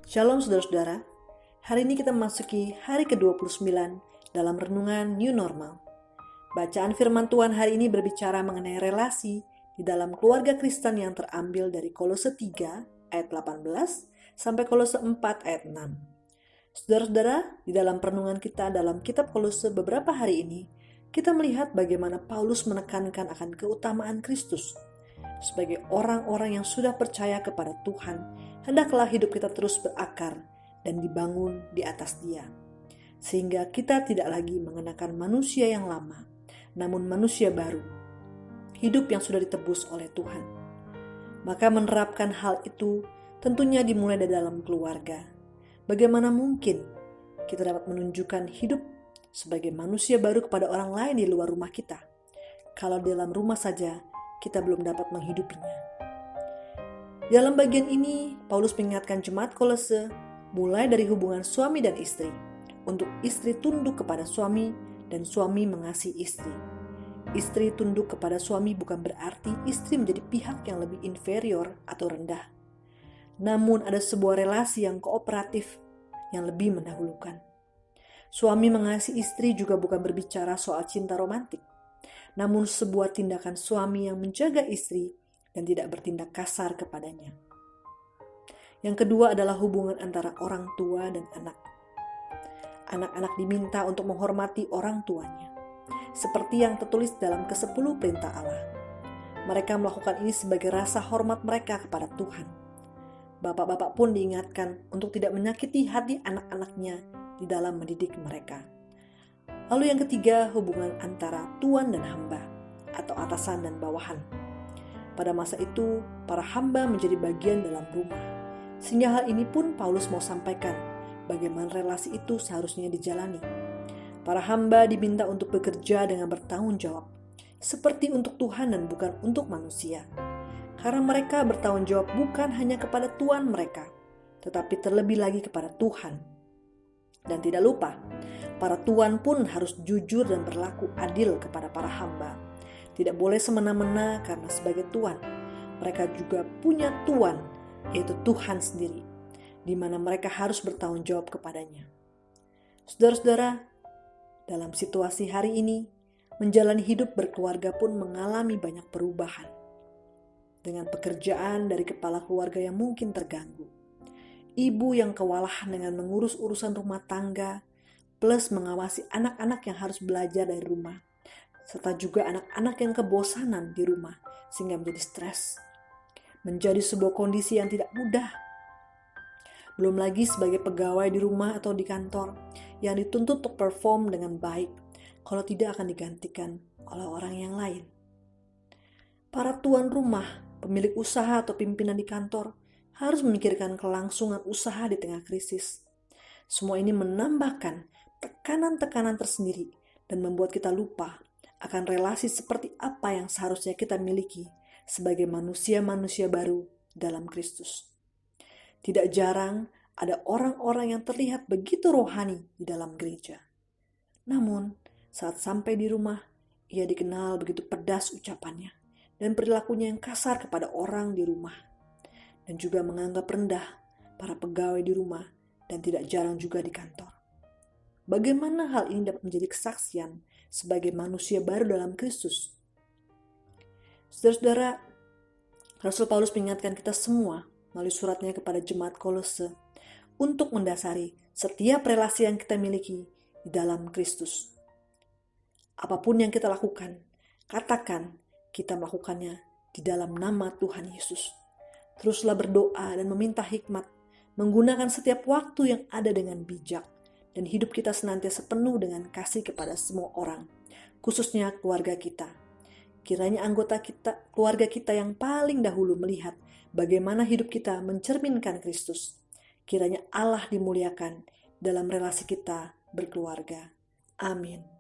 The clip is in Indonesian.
Shalom saudara-saudara, hari ini kita memasuki hari ke-29 dalam renungan New Normal. Bacaan firman Tuhan hari ini berbicara mengenai relasi di dalam keluarga Kristen yang terambil dari Kolose 3 ayat 18 sampai Kolose 4 ayat 6. Saudara-saudara, di dalam perenungan kita dalam kitab Kolose beberapa hari ini, kita melihat bagaimana Paulus menekankan akan keutamaan Kristus. Sebagai orang-orang yang sudah percaya kepada Tuhan, hendaklah hidup kita terus berakar dan dibangun di atas Dia. Sehingga kita tidak lagi mengenakan manusia yang lama, namun manusia baru, hidup yang sudah ditebus oleh Tuhan. Maka menerapkan hal itu tentunya dimulai dari dalam keluarga. Bagaimana mungkin kita dapat menunjukkan hidup sebagai manusia baru kepada orang lain di luar rumah kita, kalau di dalam rumah saja kita belum dapat menghidupinya. Dalam bagian ini, Paulus mengingatkan jemaat Kolose mulai dari hubungan suami dan istri, untuk istri tunduk kepada suami dan suami mengasihi istri. Istri tunduk kepada suami bukan berarti istri menjadi pihak yang lebih inferior atau rendah. Namun ada sebuah relasi yang kooperatif yang lebih mendahulukan. Suami mengasihi istri juga bukan berbicara soal cinta romantik, namun sebuah tindakan suami yang menjaga istri dan tidak bertindak kasar kepadanya. Yang kedua adalah hubungan antara orang tua dan anak. Anak-anak diminta untuk menghormati orang tuanya, seperti yang tertulis dalam ke-10 perintah Allah. Mereka melakukan ini sebagai rasa hormat mereka kepada Tuhan. Bapak-bapak pun diingatkan untuk tidak menyakiti hati anak-anaknya di dalam mendidik mereka. Lalu yang ketiga, hubungan antara tuan dan hamba, atau atasan dan bawahan. Pada masa itu, para hamba menjadi bagian dalam rumah. Sehingga hal ini pun Paulus mau sampaikan, bagaimana relasi itu seharusnya dijalani. Para hamba diminta untuk bekerja dengan bertanggung jawab, seperti untuk Tuhan dan bukan untuk manusia. Karena mereka bertanggung jawab bukan hanya kepada tuan mereka, tetapi terlebih lagi kepada Tuhan. Dan tidak lupa, para tuan pun harus jujur dan berlaku adil kepada para hamba. Tidak boleh semena-mena karena sebagai tuan, mereka juga punya tuan, yaitu Tuhan sendiri, di mana mereka harus bertanggung jawab kepadanya. Saudara-saudara, dalam situasi hari ini, menjalani hidup berkeluarga pun mengalami banyak perubahan. Dengan pekerjaan dari kepala keluarga yang mungkin terganggu, ibu yang kewalahan dengan mengurus urusan rumah tangga, plus mengawasi anak-anak yang harus belajar dari rumah, serta juga anak-anak yang kebosanan di rumah sehingga menjadi stres. Menjadi sebuah kondisi yang tidak mudah. Belum lagi sebagai pegawai di rumah atau di kantor yang dituntut untuk perform dengan baik, kalau tidak akan digantikan oleh orang yang lain. Para tuan rumah, pemilik usaha atau pimpinan di kantor harus memikirkan kelangsungan usaha di tengah krisis. Semua ini menambahkan tekanan-tekanan tersendiri dan membuat kita lupa akan relasi seperti apa yang seharusnya kita miliki sebagai manusia-manusia baru dalam Kristus. Tidak jarang ada orang-orang yang terlihat begitu rohani di dalam gereja. Namun, saat sampai di rumah, ia dikenal begitu pedas ucapannya dan perilakunya yang kasar kepada orang di rumah. Dan juga menganggap rendah para pegawai di rumah dan tidak jarang juga di kantor. Bagaimana hal ini dapat menjadi kesaksian sebagai manusia baru dalam Kristus? Saudara-saudara, Rasul Paulus mengingatkan kita semua melalui suratnya kepada jemaat Kolose untuk mendasari setiap relasi yang kita miliki di dalam Kristus. Apapun yang kita lakukan, katakan kita melakukannya di dalam nama Tuhan Yesus. Teruslah berdoa dan meminta hikmat, menggunakan setiap waktu yang ada dengan bijak, dan hidup kita senantiasa penuh dengan kasih kepada semua orang, khususnya keluarga kita. Kiranya anggota kita, keluarga kita yang paling dahulu melihat bagaimana hidup kita mencerminkan Kristus. Kiranya Allah dimuliakan dalam relasi kita berkeluarga. Amin.